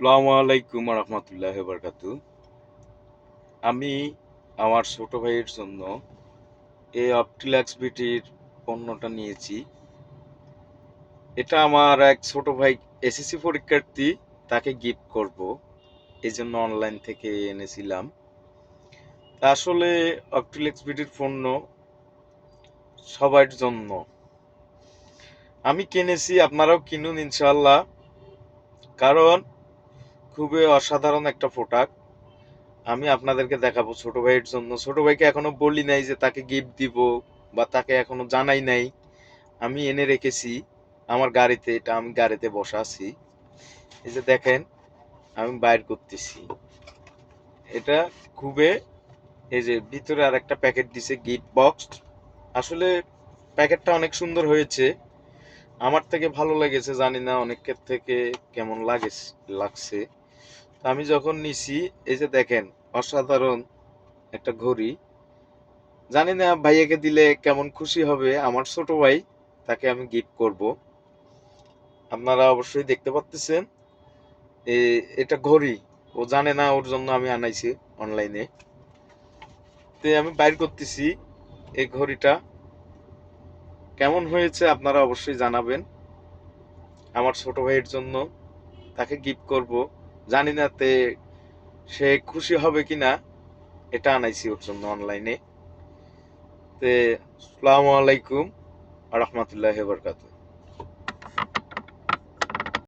আসসালামু আলাইকুম রহমতুল্লাহ বারকাতু। আমি আমার ছোট ভাইয়ের জন্য এই অপটিলাক্স বিটির পণ্যটা নিয়েছি। এটা আমার এক ছোট ভাই এসএসসি পরীক্ষার্থী, তাকে গিফট করব, এই জন্য অনলাইন থেকে এনেছিলাম। তা আসলে অপটিলাক্স বিটির পণ্য সবার জন্য আমি কিনেছি, আপনারাও কিনুন ইনশাআল্লাহ। কারণ খুবই অসাধারণ একটা প্রোডাক্ট। আমি আপনাদেরকে দেখাবো ছোট ভাইয়ের জন্য। ছোট ভাইকে এখনো বলি নাই যে তাকে গিফট দিব, বা তাকে এখনো জানাই নাই। আমি এনে রেখেছি আমার গাড়িতে, এটা আমি গাড়িতে বসা আছি। এই যে দেখেন, আমি বাইর করতেছি এটা খুবই। এই যে ভিতরে আর একটা প্যাকেট দিছে, গিফট বক্স। আসলে প্যাকেটটা অনেক সুন্দর হয়েছে, আমার থেকে ভালো লেগেছে, জানি না অনেকের থেকে কেমন লাগছে। তো আমি যখন নিছি, এই যে দেখেন, অসাধারণ একটা ঘড়ি। জানি না ভাইয়াকে দিলে কেমন খুশি হবে আমার ছোট ভাই, তাকে আমি গিফট করব। আপনারা অবশ্যই দেখতে পাচ্ছেন এটা ঘড়ি। ও জানে না ওর জন্য আমি আনাইছি অনলাইনে। তো আমি বাইর করতেছি এই ঘড়িটা, কেমন হয়েছে আপনারা অবশ্যই জানাবেন। আমার ছোট ভাইয়ের জন্য তাকে গিফট করব, জানি না সে খুশি হবে কিনা। এটা আনাইছি ওর জন্য অনলাইনে। তে আসসালামু আলাইকুম রহমতুল্লাহ বরকাত।